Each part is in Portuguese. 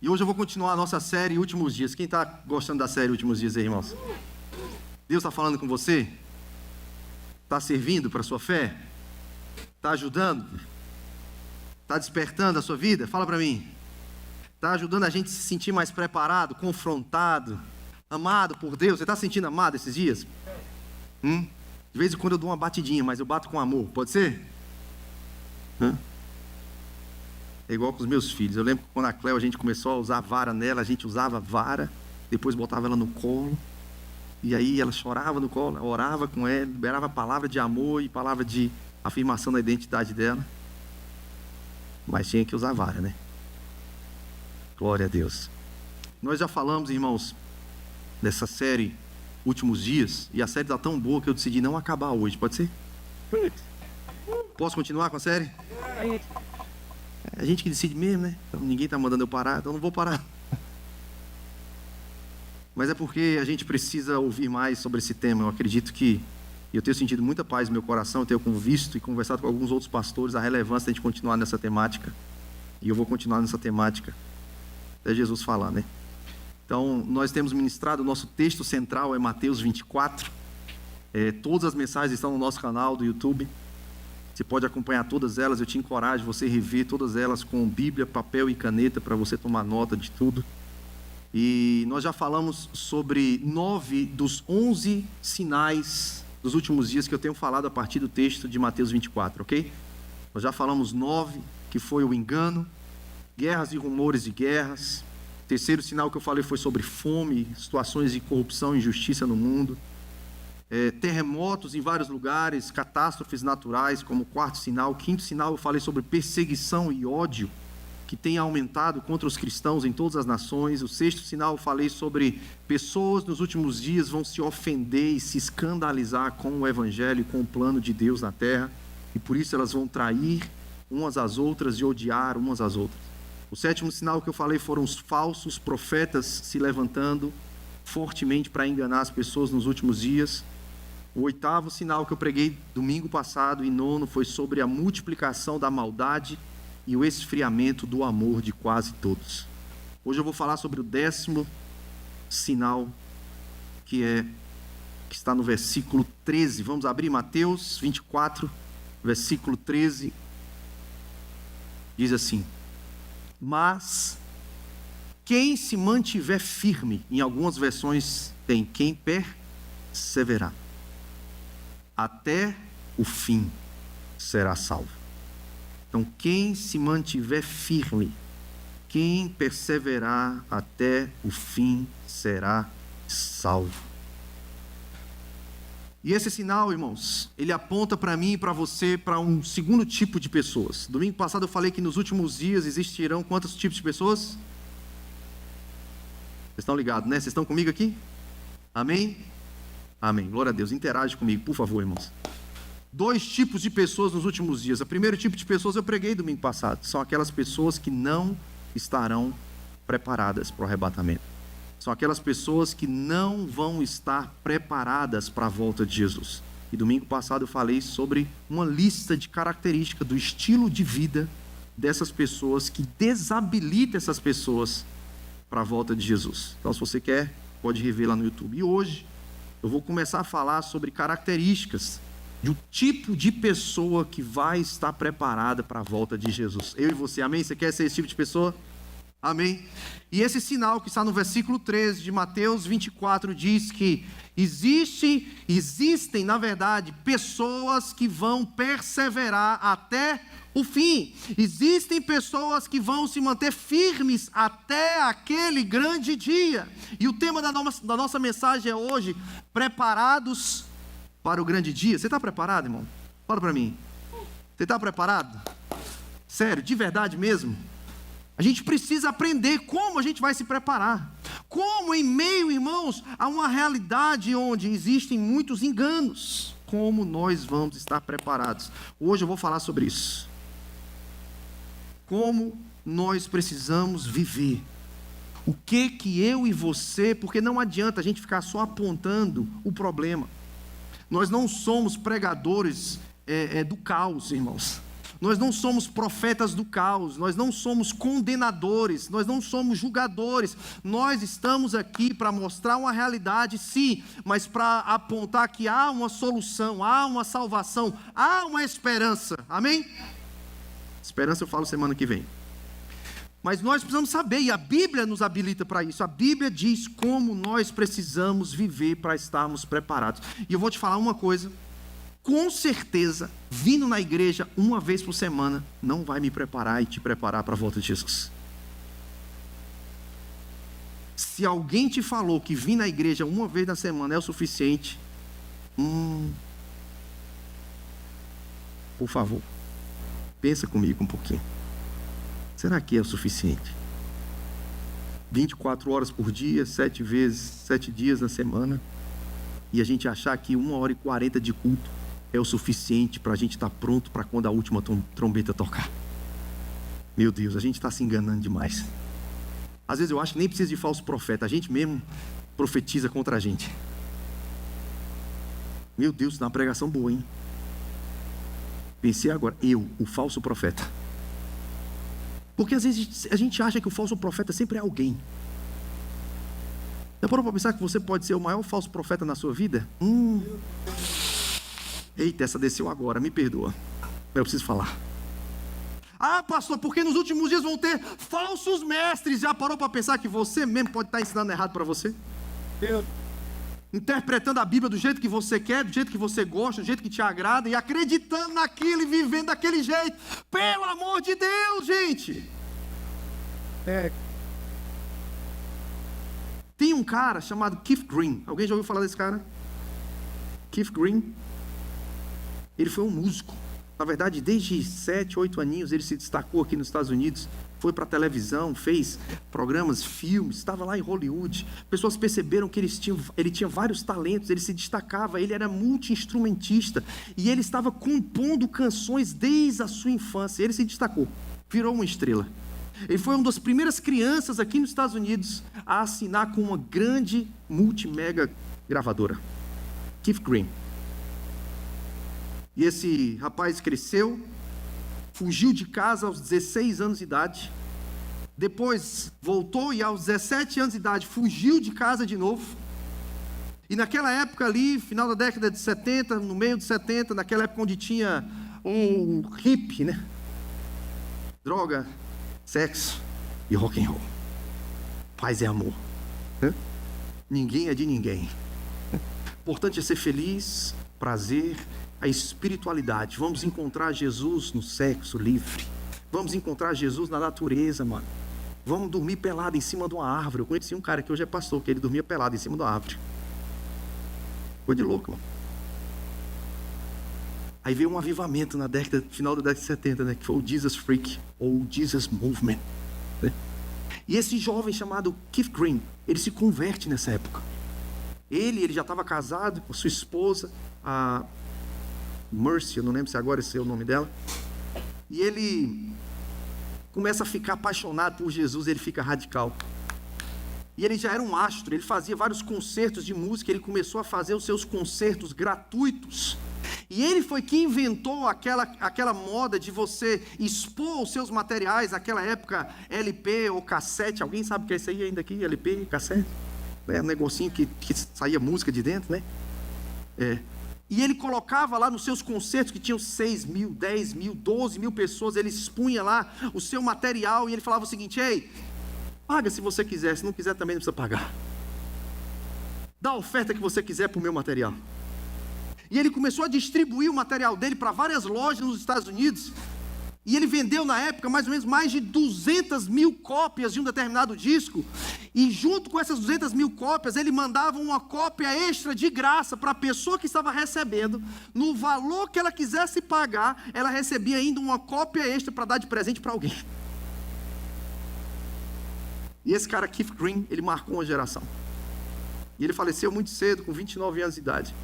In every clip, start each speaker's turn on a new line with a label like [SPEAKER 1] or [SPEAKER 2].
[SPEAKER 1] E hoje eu vou continuar a nossa série Últimos Dias. Quem está gostando da série Últimos Dias aí, irmãos? Deus está falando com você? Está servindo para a sua fé? Está ajudando? Está despertando a sua vida? Fala para mim. Está ajudando a gente a se sentir mais preparado, confrontado, amado por Deus? Você está se sentindo amado esses dias? De vez em quando eu dou uma batidinha, mas eu bato com amor. Pode ser? É igual com os meus filhos. Eu lembro que quando a Cleo, a gente começou a usar vara nela, a gente usava vara, depois botava ela no colo, e aí ela chorava no colo, orava com ela, liberava palavra de amor e palavra de afirmação da identidade dela. Mas tinha que usar vara, né? Glória a Deus. Nós já falamos, irmãos, dessa série Últimos Dias, e a série está tão boa que eu decidi não acabar hoje. Pode ser? Posso continuar com a série? É a gente que decide mesmo, né? Então, ninguém está mandando eu parar, então não vou parar. Mas é porque a gente precisa ouvir mais sobre esse tema. Eu acredito que eu tenho sentido muita paz no meu coração. Eu tenho visto e conversado com alguns outros pastores a relevância de a gente continuar nessa temática. E eu vou continuar nessa temática até Jesus falar, né? Então, nós temos ministrado, o nosso texto central é Mateus 24. Todas as mensagens estão no nosso canal do YouTube. Você pode acompanhar todas elas. Eu te encorajo você rever todas elas com Bíblia, papel e caneta para você tomar nota de tudo. E nós já falamos sobre 9 dos 11 sinais dos últimos dias que eu tenho falado a partir do texto de Mateus 24, ok? Nós já falamos 9, que foi o engano, guerras e rumores de guerras. O terceiro sinal que eu falei foi sobre fome, situações de corrupção e injustiça no mundo. Terremotos em vários lugares, catástrofes naturais como o quarto sinal. O quinto sinal eu falei sobre perseguição e ódio que tem aumentado contra os cristãos em todas as nações. O sexto sinal eu falei sobre pessoas nos últimos dias vão se ofender e se escandalizar com o evangelho, com o plano de Deus na terra, e por isso elas vão trair umas às outras e odiar umas às outras. O sétimo sinal que eu falei foram os falsos profetas se levantando fortemente para enganar as pessoas nos últimos dias. O oitavo sinal que eu preguei domingo passado e nono foi sobre a multiplicação da maldade e o esfriamento do amor de quase todos. Hoje eu vou falar sobre o 10º sinal, que está no versículo 13. Vamos abrir Mateus 24, versículo 13. Diz assim: mas quem se mantiver firme, em algumas versões tem quem perseverar até o fim será salvo. Então, quem se mantiver firme, quem perseverar até o fim será salvo. E esse sinal, irmãos, ele aponta para mim e para você, para um segundo tipo de pessoas. Domingo passado eu falei que nos últimos dias existirão quantos tipos de pessoas? Vocês estão ligados, né? Vocês estão comigo aqui? Amém? Amém. Glória a Deus. Interage comigo, por favor, irmãos. 2 tipos de pessoas nos últimos dias. O primeiro tipo de pessoas eu preguei domingo passado. São aquelas pessoas que não estarão preparadas para o arrebatamento. São aquelas pessoas que não vão estar preparadas para a volta de Jesus. E domingo passado eu falei sobre uma lista de características do estilo de vida dessas pessoas que desabilita essas pessoas para a volta de Jesus. Então, se você quer, pode rever lá no YouTube. E hoje eu vou começar a falar sobre características do tipo de pessoa que vai estar preparada para a volta de Jesus. Eu e você, amém? Você quer ser esse tipo de pessoa? Amém? E esse sinal que está no versículo 13 de Mateus 24 diz que existem, na verdade, pessoas que vão perseverar até o fim. Existem pessoas que vão se manter firmes até aquele grande dia. E o tema da nossa mensagem é hoje: preparados para o grande dia. Você está preparado, irmão? Fala para mim. Você está preparado? Sério, de verdade mesmo? A gente precisa aprender como a gente vai se preparar. Como em meio, irmãos, a uma realidade onde existem muitos enganos. Como nós vamos estar preparados? Hoje eu vou falar sobre isso. Como nós precisamos viver. O que eu e você, porque não adianta a gente ficar só apontando o problema. Nós não somos pregadores do caos, irmãos. Nós não somos profetas do caos, nós não somos condenadores, nós não somos julgadores. Nós estamos aqui para mostrar uma realidade, sim, mas para apontar que há uma solução, há uma salvação, há uma esperança. Amém? Esperança eu falo semana que vem. Mas nós precisamos saber, e a Bíblia nos habilita para isso. A Bíblia diz como nós precisamos viver para estarmos preparados. E eu vou te falar uma coisa. Com certeza, vindo na igreja uma vez por semana não vai me preparar e te preparar para a volta de Jesus. Se alguém te falou que vir na igreja uma vez na semana é o suficiente, por favor, pensa comigo um pouquinho. Será que é o suficiente? 24 horas por dia, 7 dias na semana, e a gente achar que 1h40 de culto é o suficiente para a gente estar pronto para quando a última trombeta tocar. Meu Deus, a gente está se enganando demais. Às vezes eu acho que nem precisa de falso profeta, a gente mesmo profetiza contra a gente. Meu Deus, dá uma pregação boa, hein? Pensei agora, o falso profeta. Porque às vezes a gente acha que o falso profeta sempre é alguém. Já parou para pensar que você pode ser o maior falso profeta na sua vida? Eita, essa desceu agora, me perdoa. Eu preciso falar. Ah, pastor, porque nos últimos dias vão ter falsos mestres. Já parou para pensar que você mesmo pode estar ensinando errado para você? Interpretando a Bíblia do jeito que você quer, do jeito que você gosta, do jeito que te agrada, e acreditando naquilo e vivendo daquele jeito. Pelo amor de Deus, gente! Tem um cara chamado Keith Green. Alguém já ouviu falar desse cara? Keith Green. Ele foi um músico. Na verdade, desde 7, 8 aninhos, ele se destacou aqui nos Estados Unidos. Foi para a televisão, fez programas, filmes, estava lá em Hollywood. Pessoas perceberam que ele tinha vários talentos, ele se destacava, ele era multi-instrumentista. E ele estava compondo canções desde a sua infância. Ele se destacou, virou uma estrela. Ele foi uma das primeiras crianças aqui nos Estados Unidos a assinar com uma grande multimega gravadora. Keith Green. E esse rapaz cresceu, fugiu de casa aos 16 anos de idade, depois voltou e aos 17 anos de idade fugiu de casa de novo. E naquela época ali, final da década de 70, no meio de 70, naquela época onde tinha um hippie, né? Droga, sexo e rock and roll. Paz e amor. Ninguém é de ninguém. O importante é ser feliz, prazer, a espiritualidade. Vamos encontrar Jesus no sexo livre. Vamos encontrar Jesus na natureza, mano. Vamos dormir pelado em cima de uma árvore. Eu conheci um cara que hoje é pastor, que ele dormia pelado em cima de uma árvore. Coisa de louco, mano. Aí veio um avivamento na final da década de 70, né? Que foi o Jesus Freak, ou Jesus Movement, né? E esse jovem chamado Keith Green, ele se converte nessa época. Ele já estava casado com sua esposa, a Mercy, eu não lembro se agora esse é o nome dela. E ele começa a ficar apaixonado por Jesus, ele fica radical. E ele já era um astro, ele fazia vários concertos de música, ele começou a fazer os seus concertos gratuitos. E ele foi que inventou aquela moda de você expor os seus materiais, naquela época, LP ou cassete. Alguém sabe o que é isso aí ainda aqui? LP, cassete? É um negocinho que saía música de dentro, né? E ele colocava lá nos seus concertos, que tinham 6 mil, 10 mil, 12 mil pessoas, ele expunha lá o seu material, e ele falava o seguinte: ei, paga se você quiser, se não quiser também não precisa pagar. Dá a oferta que você quiser para o meu material. E ele começou a distribuir o material dele para várias lojas nos Estados Unidos, e ele vendeu na época mais ou menos mais de 200 mil cópias de um determinado disco, e junto com essas 200 mil cópias, ele mandava uma cópia extra de graça para a pessoa que estava recebendo. No valor que ela quisesse pagar, ela recebia ainda uma cópia extra para dar de presente para alguém. E esse cara, Keith Green, ele marcou uma geração. E ele faleceu muito cedo, com 29 anos de idade.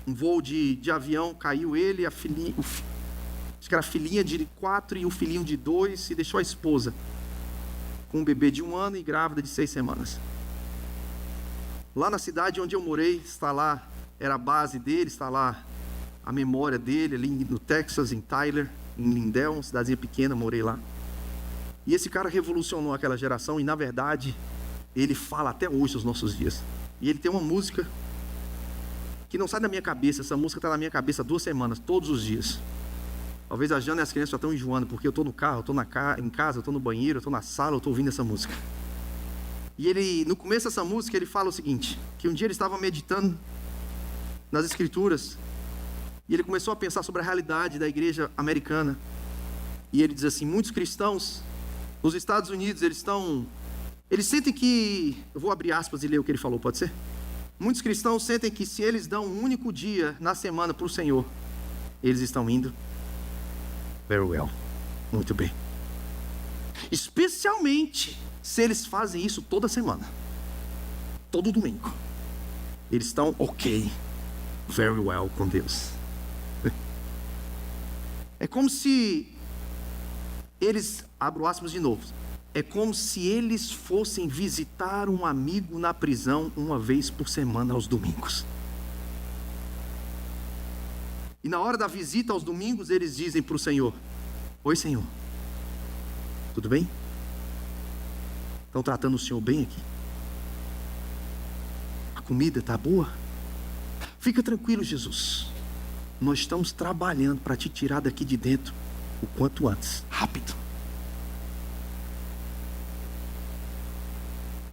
[SPEAKER 1] Um voo de avião, caiu ele, a filhinha, acho que era a filhinha de 4 e o filhinho de 2, e deixou a esposa com um bebê de 1 ano e grávida de 6 semanas. Lá na cidade onde eu morei, está lá, era a base dele, está lá a memória dele, ali no Texas, em Tyler, em Lindell, uma cidadezinha pequena, morei lá. E esse cara revolucionou aquela geração e, na verdade, ele fala até hoje os nossos dias. E ele tem uma música que não sai da minha cabeça. Essa música está na minha cabeça há 2 semanas, todos os dias. Talvez a Jana e as crianças já estão enjoando, porque eu estou no carro, eu estou em casa, eu estou no banheiro, eu estou na sala, eu estou ouvindo essa música. E ele, no começo dessa música, ele fala o seguinte, que um dia ele estava meditando nas Escrituras, e ele começou a pensar sobre a realidade da igreja americana. E ele diz assim, muitos cristãos nos Estados Unidos, eles sentem que... Eu vou abrir aspas e ler o que ele falou, pode ser? Muitos cristãos sentem que se eles dão um único dia na semana para o Senhor, eles estão indo very well, muito bem. Especialmente se eles fazem isso toda semana, todo domingo. Eles estão ok, very well com Deus. É como se eles, abro aspas de novo, é como se eles fossem visitar um amigo na prisão uma vez por semana aos domingos. E na hora da visita aos domingos, eles dizem para o Senhor, oi Senhor, tudo bem? Estão tratando o Senhor bem aqui? A comida está boa? Fica tranquilo, Jesus. Nós estamos trabalhando para te tirar daqui de dentro o quanto antes, rápido.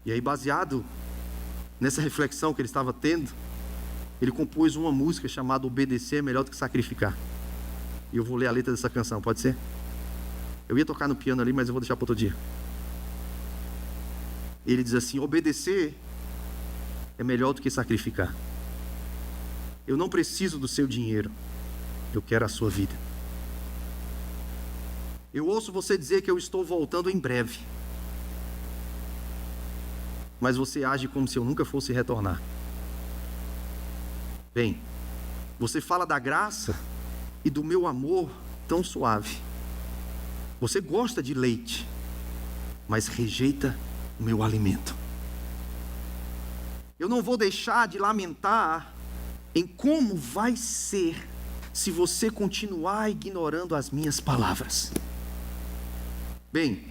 [SPEAKER 1] E aí, baseado nessa reflexão que ele estava tendo, ele compôs uma música chamada Obedecer é Melhor do que Sacrificar. E eu vou ler a letra dessa canção, pode ser? Eu ia tocar no piano ali, mas eu vou deixar para outro dia. Ele diz assim, obedecer é melhor do que sacrificar. Eu não preciso do seu dinheiro, eu quero a sua vida. Eu ouço você dizer que eu estou voltando em breve, mas você age como se eu nunca fosse retornar. Bem, você fala da graça e do meu amor tão suave. Você gosta de leite, mas rejeita o meu alimento. Eu não vou deixar de lamentar em como vai ser se você continuar ignorando as minhas palavras. Bem,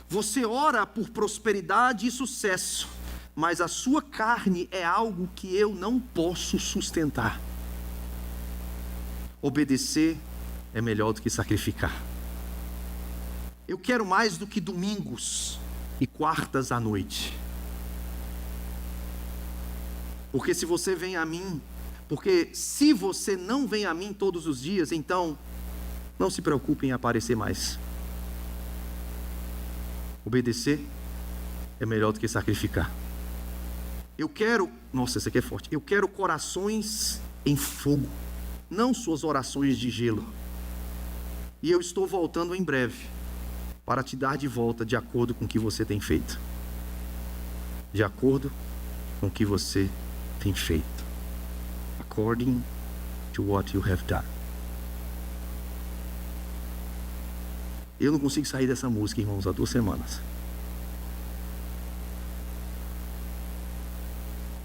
[SPEAKER 1] você ora por prosperidade e sucesso, mas a sua carne é algo que eu não posso sustentar. Obedecer é melhor do que sacrificar. Eu quero mais do que domingos e quartas à noite. Porque se você não vem a mim todos os dias, então não se preocupe em aparecer mais. Obedecer é melhor do que sacrificar. Essa aqui é forte. Eu quero corações em fogo, não suas orações de gelo. E eu estou voltando em breve para te dar de volta de acordo com o que você tem feito. De acordo com o que você tem feito. According to what you have done. Eu não consigo sair dessa música, irmãos, há 2 semanas.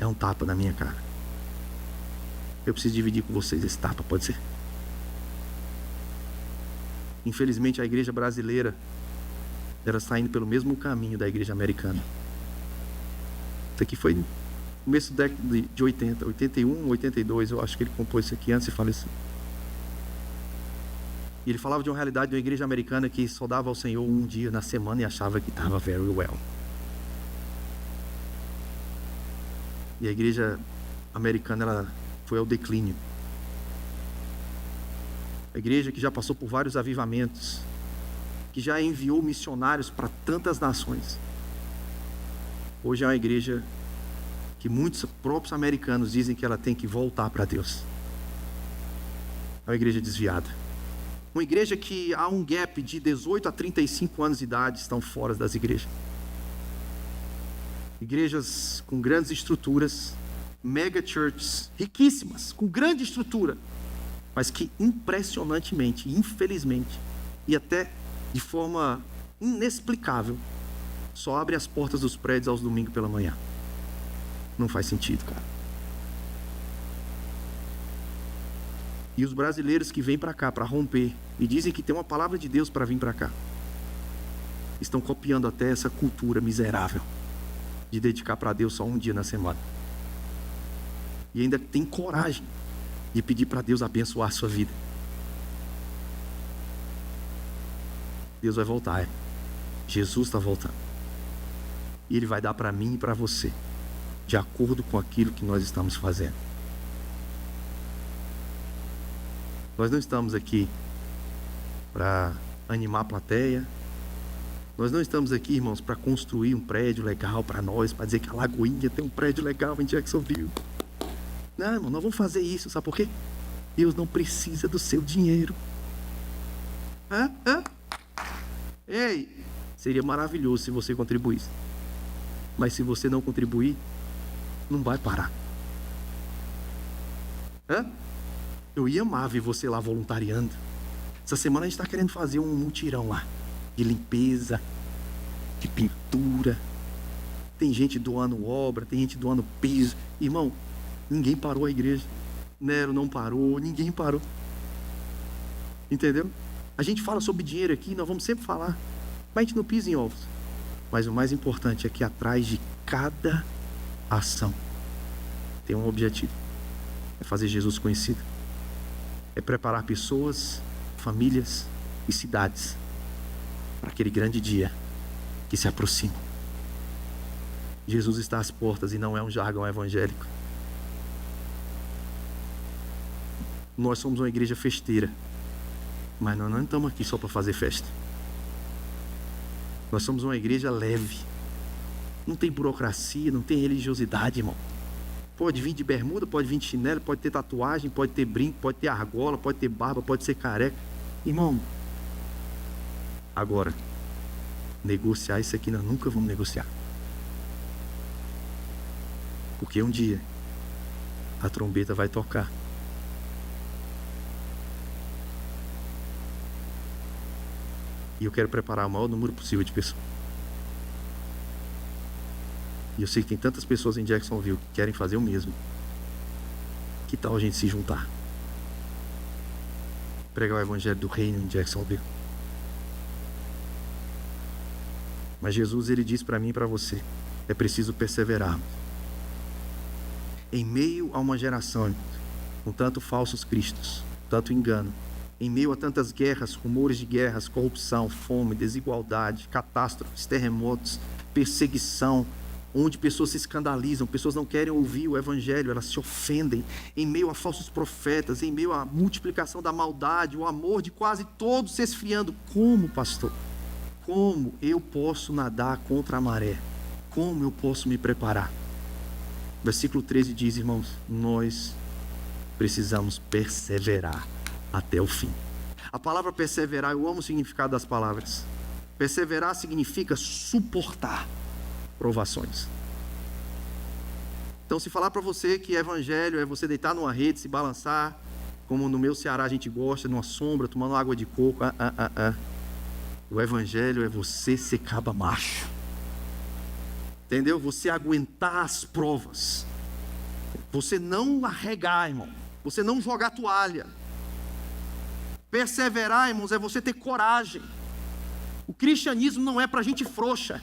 [SPEAKER 1] É um tapa na minha cara. Eu preciso dividir com vocês esse tapa, pode ser? Infelizmente a igreja brasileira, ela está indo pelo mesmo caminho da igreja americana. Isso aqui foi no começo da década de 80, 81, 82, eu acho que ele compôs isso aqui antes de falecer. E ele falava de uma realidade de uma igreja americana que só dava ao Senhor um dia na semana e achava que estava very well. E a igreja americana, ela foi ao declínio. A igreja que já passou por vários avivamentos, que já enviou missionários para tantas nações, hoje é uma igreja que muitos próprios americanos dizem que ela tem que voltar para Deus. É uma igreja desviada. Uma igreja que há um gap de 18 a 35 anos de idade estão fora das igrejas. Igrejas com grandes estruturas, mega churches, riquíssimas, com grande estrutura, mas que impressionantemente, infelizmente, e até de forma inexplicável, só abrem as portas dos prédios aos domingos pela manhã. Não faz sentido, cara. E os brasileiros que vêm para cá para romper e dizem que tem uma palavra de Deus para vir para cá, estão copiando até essa cultura miserável de dedicar para Deus só um dia na semana. E ainda tem coragem de pedir para Deus abençoar a sua vida. Deus vai voltar, Jesus está voltando. E Ele vai dar para mim e para você, de acordo com aquilo que nós estamos fazendo. Nós não estamos aqui para animar a plateia. Nós não estamos aqui, irmãos, para construir um prédio legal para nós, para dizer que a Lagoinha tem um prédio legal em Jacksonville. Não, irmão, nós vamos fazer isso, sabe por quê? Deus não precisa do seu dinheiro. Ei, seria maravilhoso se você contribuísse. Mas se você não contribuir, não vai parar. Eu ia amar ver você lá voluntariando. Essa semana a gente está querendo fazer um mutirão lá, de limpeza, de pintura. Tem gente doando obra, tem gente doando piso. Irmão, ninguém parou a igreja. Nero não parou, ninguém parou. Entendeu? A gente fala sobre dinheiro aqui, nós vamos sempre falar, mas a gente não pisa em ovos. Mas o mais importante é que atrás de cada ação tem um objetivo. É fazer Jesus conhecido. É preparar pessoas, famílias e cidades para aquele grande dia que se aproxima. Jesus está às portas e não é um jargão evangélico. Nós somos uma igreja festeira, mas nós não estamos aqui só para fazer festa. Nós somos uma igreja leve. Não tem burocracia, não tem religiosidade, irmão. Pode vir de bermuda, pode vir de chinelo, pode ter tatuagem, pode ter brinco, pode ter argola, pode ter barba, pode ser careca. Irmão, agora, negociar isso aqui nós nunca vamos negociar. Porque um dia a trombeta vai tocar. E eu quero preparar o maior número possível de pessoas. E eu sei que tem tantas pessoas em Jacksonville que querem fazer o mesmo. Que tal a gente se juntar? Pregar o evangelho do reino em Jacksonville. Mas Jesus, Ele diz para mim e para você, é preciso perseverarmos. Em meio a uma geração com tanto falsos cristos, tanto engano, em meio a tantas guerras, rumores de guerras, corrupção, fome, desigualdade, catástrofes, terremotos, perseguição, onde pessoas se escandalizam, pessoas não querem ouvir o evangelho, elas se ofendem, em meio a falsos profetas, em meio à multiplicação da maldade, o amor de quase todos se esfriando. Como, pastor? Como eu posso nadar contra a maré? Como eu posso me preparar? Versículo 13 diz, irmãos, nós precisamos perseverar até o fim. A palavra perseverar, eu amo o significado das palavras. Perseverar significa suportar provações. Então, se falar para você que evangelho é você deitar numa rede, se balançar, como no meu Ceará a gente gosta, numa sombra, tomando água de coco, o evangelho é você ser caba macho. Entendeu? Você aguentar as provas. Você não arregar, irmão. Você não jogar toalha. Perseverar, irmãos, é você ter coragem. O cristianismo não é para gente frouxa.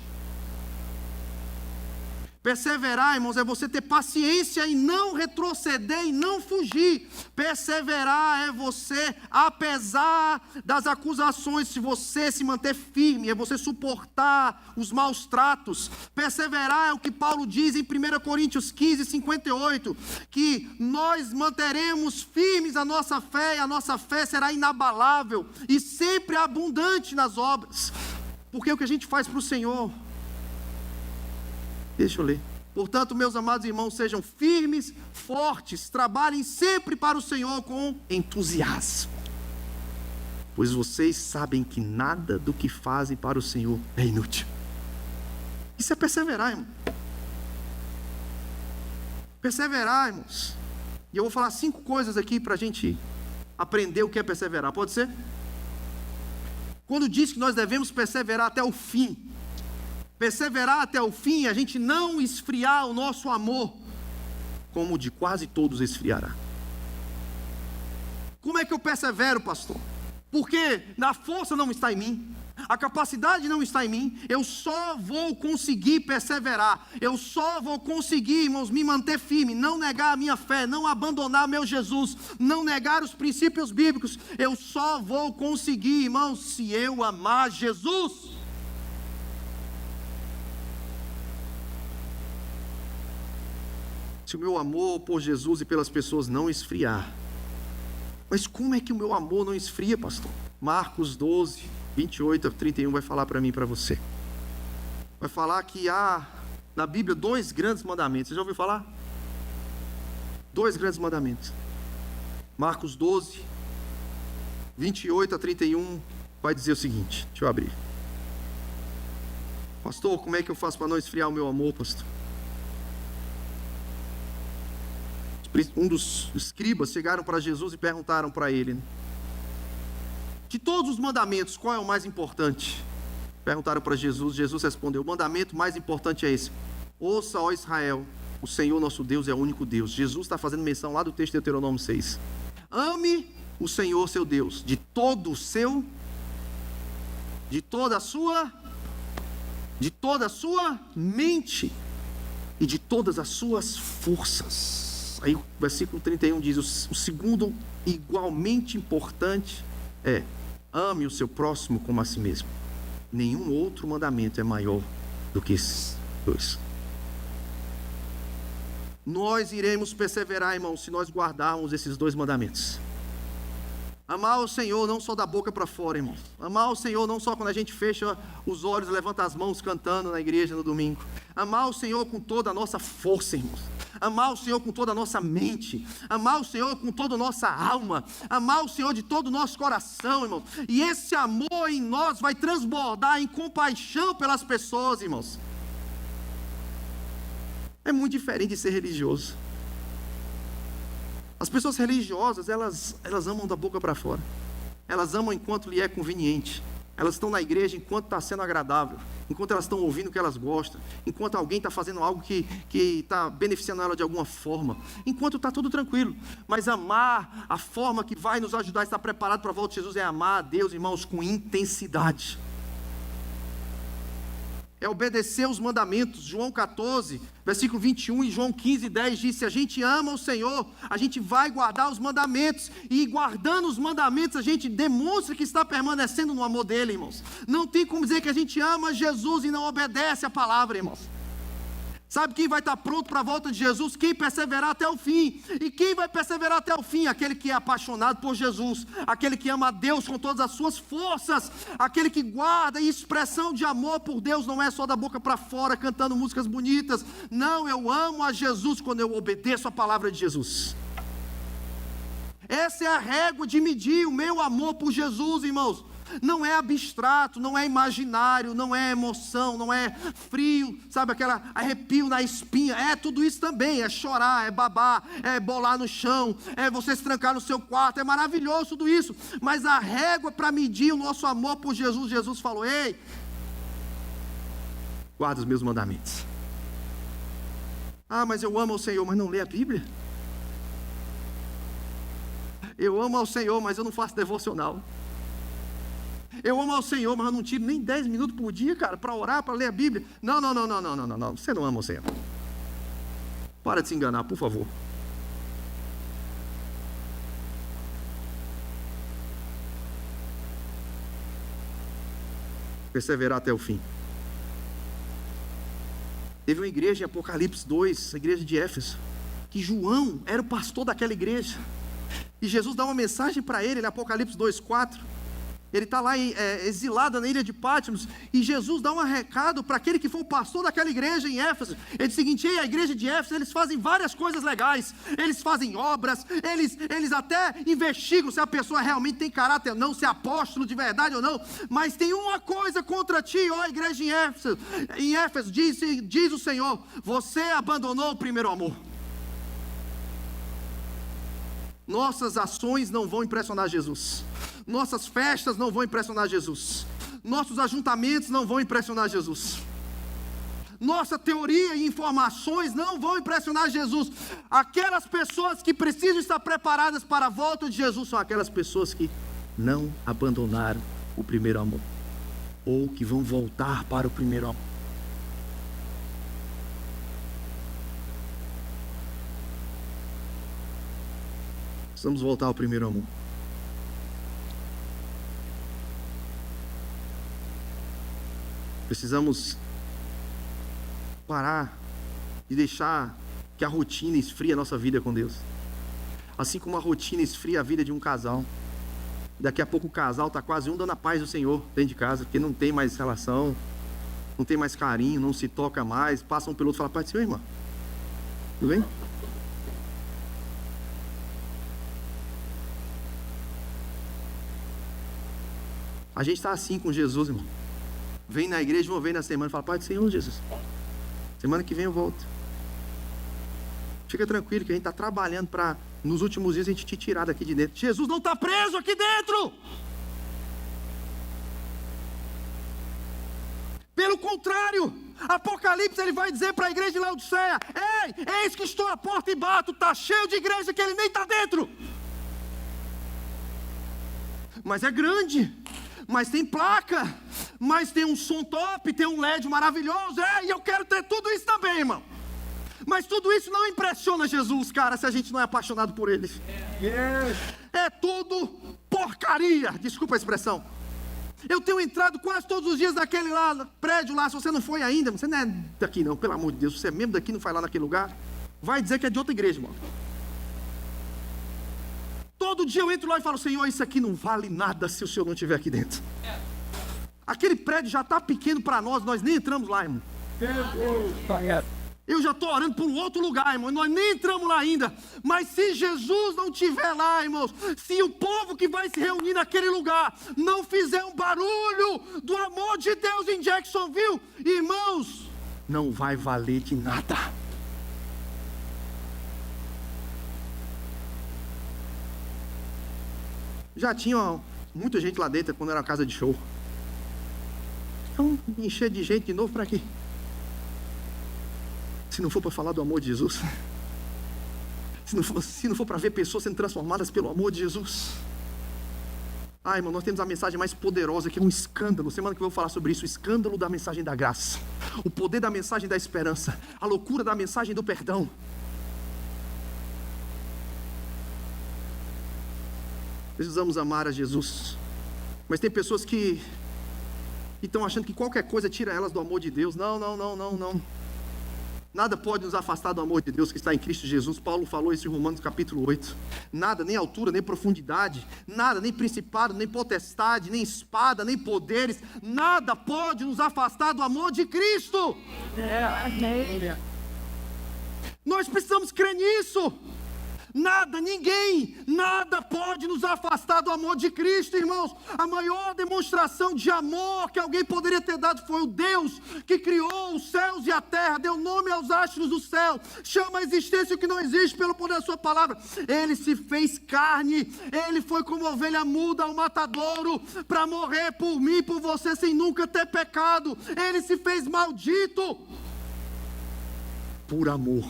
[SPEAKER 1] Perseverar, irmãos, é você ter paciência e não retroceder e não fugir. Perseverar é você, apesar das acusações, se você se manter firme, é você suportar os maus tratos. Perseverar é o que Paulo diz em 1 Coríntios 15, 58, que nós manteremos firmes a nossa fé e a nossa fé será inabalável e sempre abundante nas obras. Porque o que a gente faz para o Senhor... Deixa eu ler. Portanto, meus amados irmãos, sejam firmes, fortes, trabalhem sempre para o Senhor com entusiasmo. Pois vocês sabem que nada do que fazem para o Senhor é inútil. Isso é perseverar, irmão. Perseverar, irmãos. E eu vou falar 5 coisas aqui para a gente aprender o que é perseverar. Pode ser? Quando diz que nós devemos perseverar até o fim, perseverar até o fim, a gente não esfriar o nosso amor, como o de quase todos esfriará. Como é que eu persevero, pastor? Porque a força não está em mim, a capacidade não está em mim. Eu só vou conseguir perseverar, eu só vou conseguir, irmãos, me manter firme, não negar a minha fé, não abandonar meu Jesus, não negar os princípios bíblicos. Eu só vou conseguir, irmãos, se eu amar Jesus. Se o meu amor por Jesus e pelas pessoas não esfriar. Mas como é que o meu amor não esfria, pastor? Marcos 12, 28 a 31 vai falar para mim e para você. Vai falar que há na Bíblia 2 grandes mandamentos. Você já ouviu falar? 2 grandes mandamentos. Marcos 12, 28 a 31 vai dizer o seguinte. Deixa eu abrir. Pastor, como é que eu faço para não esfriar o meu amor, pastor? Um dos escribas chegaram para Jesus e perguntaram para ele: de todos os mandamentos, qual é o mais importante? Perguntaram para Jesus. Jesus respondeu: o mandamento mais importante é esse: ouça, ó Israel, o Senhor nosso Deus é o único Deus. Jesus está fazendo menção lá do texto de Deuteronômio 6. Ame o Senhor seu Deus de todo o seu, de toda a sua mente e de todas as suas forças. Aí o versículo 31 diz: o segundo, igualmente importante, é: ame o seu próximo como a si mesmo. Nenhum outro mandamento é maior do que esses 2. Nós iremos perseverar, irmãos, se nós guardarmos esses 2 mandamentos. Amar o Senhor não só da boca para fora, irmãos. Amar o Senhor não só quando a gente fecha os olhos e levanta as mãos cantando na igreja no domingo. Amar o Senhor com toda a nossa força, irmãos. Amar o Senhor com toda a nossa mente. Amar o Senhor com toda a nossa alma. Amar o Senhor de todo o nosso coração, irmãos. E esse amor em nós vai transbordar em compaixão pelas pessoas, irmãos. É muito diferente de ser religioso. As pessoas religiosas, elas amam da boca para fora. Elas amam enquanto lhe é conveniente. Elas estão na igreja enquanto está sendo agradável, enquanto elas estão ouvindo o que elas gostam, enquanto alguém está fazendo algo que está beneficiando ela de alguma forma, enquanto está tudo tranquilo. Mas amar, a forma que vai nos ajudar a estar preparado para a volta de Jesus é amar a Deus, irmãos, com intensidade. É obedecer os mandamentos. João 14, versículo 21 e João 15, 10 diz: se a gente ama o Senhor, a gente vai guardar os mandamentos, e guardando os mandamentos a gente demonstra que está permanecendo no amor dele, irmãos. Não tem como dizer que a gente ama Jesus e não obedece a palavra, irmãos. Sabe quem vai estar pronto para a volta de Jesus? Quem perseverar até o fim. E quem vai perseverar até o fim? Aquele que é apaixonado por Jesus, aquele que ama a Deus com todas as suas forças, aquele que guarda. E expressão de amor por Deus não é só da boca para fora, cantando músicas bonitas. Não, eu amo a Jesus quando eu obedeço a palavra de Jesus. Essa é a régua de medir o meu amor por Jesus, irmãos. Não é abstrato, não é imaginário, não é emoção, não é frio, sabe, aquele arrepio na espinha. É tudo isso também, é chorar, é babar, é bolar no chão, é você se trancar no seu quarto, é maravilhoso tudo isso. Mas a régua para medir o nosso amor por Jesus, Jesus falou: ei, guarda os meus mandamentos. Ah, mas eu amo ao Senhor, mas não lê a Bíblia. Eu amo ao Senhor, mas eu não faço devocional. Eu amo ao Senhor, mas eu não tiro nem 10 minutos por dia, cara, para orar, para ler a Bíblia. Não. Você não ama o Senhor. Para de se enganar, por favor. Perseverar até o fim. Teve uma igreja em Apocalipse 2, a igreja de Éfeso, que João era o pastor daquela igreja. E Jesus dá uma mensagem para ele, em Apocalipse 2:4. Ele está lá exilado na ilha de Patmos, e Jesus dá um recado para aquele que foi o pastor daquela igreja em Éfeso. Ele diz o seguinte: ei, a igreja de Éfeso, eles fazem várias coisas legais, eles fazem obras, eles até investigam se a pessoa realmente tem caráter ou não, se é apóstolo de verdade ou não, mas tem uma coisa contra ti, ó igreja em Éfeso, diz o Senhor: você abandonou o primeiro amor. Nossas ações não vão impressionar Jesus. Nossas festas não vão impressionar Jesus. Nossos ajuntamentos não vão impressionar Jesus. nossa teoria e informações não vão impressionar Jesus. Aquelas pessoas que precisam estar preparadas para a volta de Jesus são aquelas pessoas que não abandonaram o primeiro amor, ou que vão voltar para o primeiro amor. Precisamos voltar ao primeiro amor. Precisamos parar de deixar que a rotina esfrie a nossa vida com Deus. Assim como a rotina esfria a vida de um casal. Daqui a pouco o casal está quase dando a paz do Senhor dentro de casa, porque não tem mais relação, não tem mais carinho, não se toca mais, passa um pelo outro e fala: paz do Senhor, irmão. Tudo bem? A gente está assim com Jesus, irmão. Vem na igreja uma vez na semana e fala: paz do Senhor, Jesus. Semana que vem eu volto. Fica tranquilo que a gente está trabalhando para, nos últimos dias, a gente te tirar daqui de dentro. Jesus não está preso aqui dentro. Pelo contrário, Apocalipse ele vai dizer para a igreja de Laodiceia: ei, eis que estou à porta e bato. Está cheio de igreja que ele nem está dentro. Mas é grande, mas tem placa, mas tem um som top, tem um LED maravilhoso. E eu quero ter tudo isso também, irmão. Mas tudo isso não impressiona Jesus, cara, se a gente não é apaixonado por ele. É tudo porcaria, desculpa a expressão. Eu tenho entrado quase todos os dias naquele lá, prédio lá. Se você não foi ainda, você não é daqui não, pelo amor de Deus. Se você é mesmo daqui, não vai lá naquele lugar, vai dizer que é de outra igreja, irmão. Todo dia eu entro lá e falo: Senhor, isso aqui não vale nada se o Senhor não estiver aqui dentro. Aquele prédio já está pequeno para nós nem entramos lá, irmão. Eu já estou orando por um outro lugar, irmão, nós nem entramos lá ainda. Mas se Jesus não estiver lá, irmãos, se o povo que vai se reunir naquele lugar não fizer um barulho do amor de Deus em Jacksonville, irmãos, não vai valer de nada. Já tinha muita gente lá dentro quando era uma casa de show. Então, encher de gente de novo para quê? Se não for para falar do amor de Jesus, se não for para ver pessoas sendo transformadas pelo amor de Jesus. Irmão, nós temos a mensagem mais poderosa, que é um escândalo. Semana que eu vou falar sobre isso: o escândalo da mensagem da graça, o poder da mensagem da esperança, a loucura da mensagem do perdão. Precisamos amar a Jesus. Mas tem pessoas que estão achando que qualquer coisa tira elas do amor de Deus. Não. Nada pode nos afastar do amor de Deus que está em Cristo Jesus. Paulo falou isso em Romanos capítulo 8. Nada, nem altura, nem profundidade, nada, nem principado, nem potestade, nem espada, nem poderes, nada pode nos afastar do amor de Cristo. Nós precisamos crer nisso. Nada, ninguém, nada pode nos afastar do amor de Cristo, irmãos. A maior demonstração de amor que alguém poderia ter dado foi o Deus que criou os céus e a terra, deu nome aos astros do céu, chama a existência o que não existe pelo poder da sua palavra. Ele se fez carne, ele foi como ovelha muda ao matadouro para morrer por mim, por você, sem nunca ter pecado. Ele se fez maldito por amor.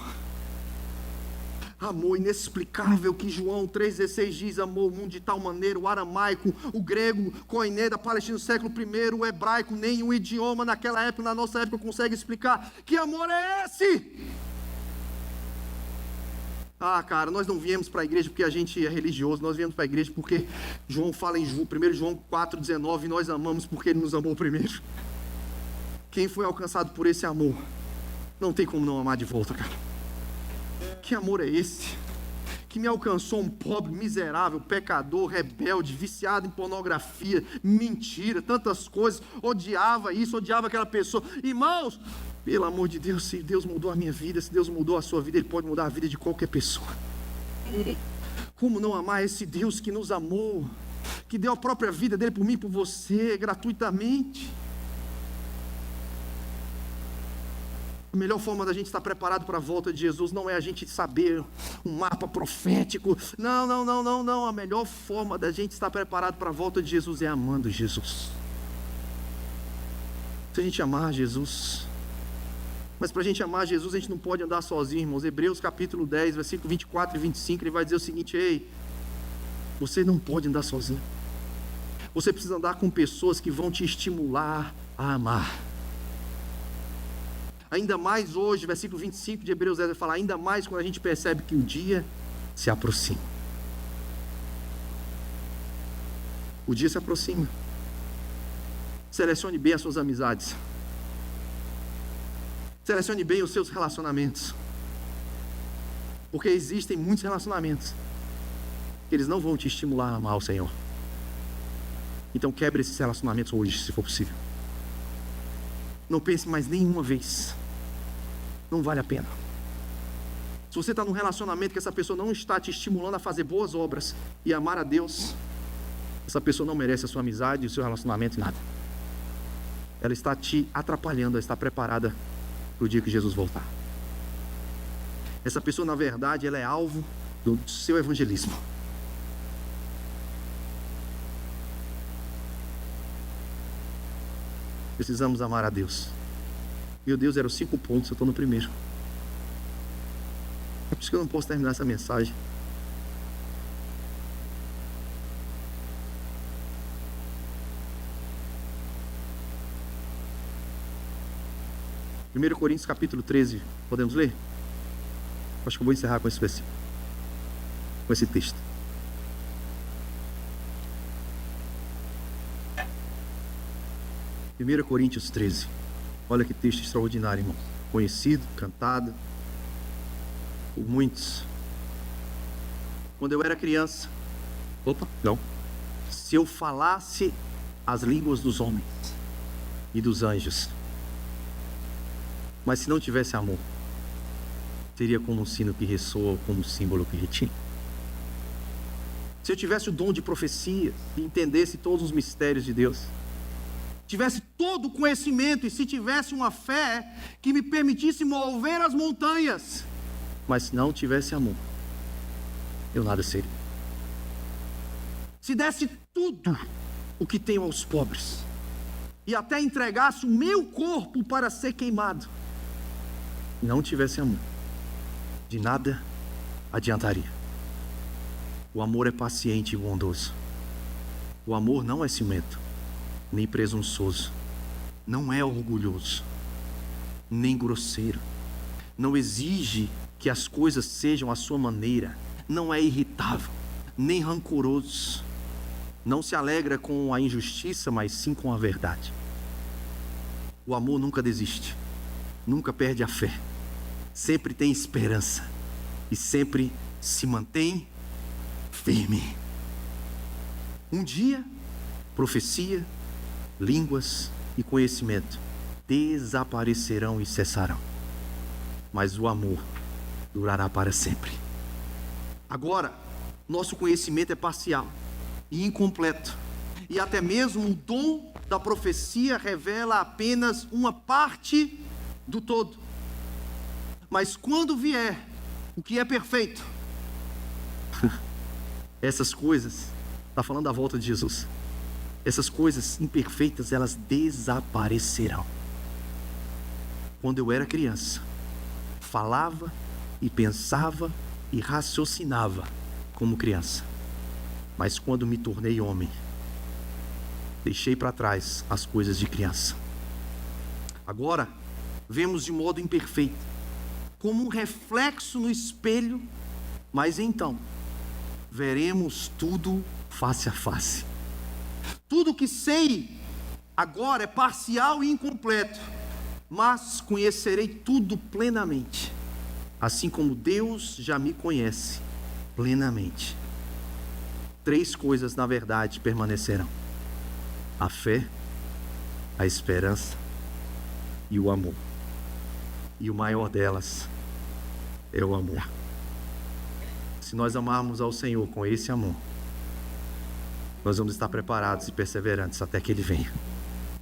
[SPEAKER 1] Amor inexplicável que João 3,16 diz: amou o mundo de tal maneira, o aramaico, o grego, koiné da Palestina do século I, o hebraico, nenhum idioma naquela época, na nossa época, consegue explicar. Que amor é esse? Cara, nós não viemos para a igreja porque a gente é religioso, nós viemos para a igreja porque João fala em 1 João 4,19, nós amamos porque ele nos amou primeiro. Quem foi alcançado por esse amor, não tem como não amar de volta, cara. Que amor é esse? Que me alcançou um pobre, miserável, pecador, rebelde, viciado em pornografia, mentira, tantas coisas, odiava isso, odiava aquela pessoa. Irmãos, pelo amor de Deus, se Deus mudou a minha vida, se Deus mudou a sua vida, Ele pode mudar a vida de qualquer pessoa. Como não amar esse Deus que nos amou, que deu a própria vida dele por mim e por você, gratuitamente? A melhor forma da gente estar preparado para a volta de Jesus não é a gente saber um mapa profético. Não. A melhor forma da gente estar preparado para a volta de Jesus é amando Jesus. Se a gente amar Jesus, Mas para a gente amar Jesus, a gente não pode andar sozinho, irmãos. Hebreus capítulo 10, versículo 24 e 25, ele vai dizer o seguinte: ei, você não pode andar sozinho. Você precisa andar com pessoas que vão te estimular a amar. Ainda mais hoje, versículo 25 de Hebreus 10 vai falar, ainda mais quando a gente percebe que o dia se aproxima. O dia se aproxima. Selecione bem as suas amizades. Selecione bem os seus relacionamentos. Porque existem muitos relacionamentos que eles não vão te estimular a amar o Senhor. Então quebre esses relacionamentos hoje, se for possível. Não pense mais nenhuma vez. Não vale a pena. Se você está num relacionamento que essa pessoa não está te estimulando a fazer boas obras e amar a Deus, essa pessoa não merece a sua amizade, o seu relacionamento e nada. Ela está te atrapalhando a estar preparada para o dia que Jesus voltar. Essa pessoa, na verdade, ela é alvo do seu evangelismo. Precisamos amar a Deus. Meu Deus, eram 5 pontos, eu estou no primeiro. É por isso que eu não posso terminar essa mensagem. Primeiro Coríntios capítulo 13, podemos ler? Acho que eu vou encerrar com esse versículo, com esse texto. Primeiro Coríntios 13. Olha que texto extraordinário, irmão. Conhecido, cantado por muitos. Quando eu era criança, se eu falasse as línguas dos homens e dos anjos, mas se não tivesse amor, seria como um sino que ressoa ou como um símbolo que retina. Se eu tivesse o dom de profecia e entendesse todos os mistérios de Deus, tivesse todo o conhecimento e se tivesse uma fé que me permitisse mover as montanhas, mas se não tivesse amor, eu nada seria. Se desse tudo o que tenho aos pobres e até entregasse o meu corpo para ser queimado, não tivesse amor, de nada adiantaria. O amor é paciente e bondoso. O amor não é ciumento, nem presunçoso, não é orgulhoso, nem grosseiro, não exige que as coisas sejam à sua maneira, não é irritável, nem rancoroso, não se alegra com a injustiça, mas sim com a verdade. O amor nunca desiste, nunca perde a fé, sempre tem esperança e sempre se mantém firme. Um dia, profecia, línguas e conhecimento desaparecerão e cessarão, mas o amor durará para sempre. Agora, nosso conhecimento é parcial e incompleto, e até mesmo o dom da profecia revela apenas uma parte do todo. Mas quando vier o que é perfeito, essas coisas, está falando da volta de Jesus, essas coisas imperfeitas, elas desaparecerão. Quando eu era criança, falava e pensava e raciocinava como criança, mas quando me tornei homem, deixei para trás as coisas de criança. Agora, vemos de modo imperfeito, como um reflexo no espelho, mas então, veremos tudo face a face. Tudo que sei agora é parcial e incompleto, mas conhecerei tudo plenamente, assim como Deus já me conhece plenamente. 3 coisas, na verdade, permanecerão: a fé, a esperança e o amor. E o maior delas é o amor. Se nós amarmos ao Senhor com esse amor, nós vamos estar preparados e perseverantes até que Ele venha.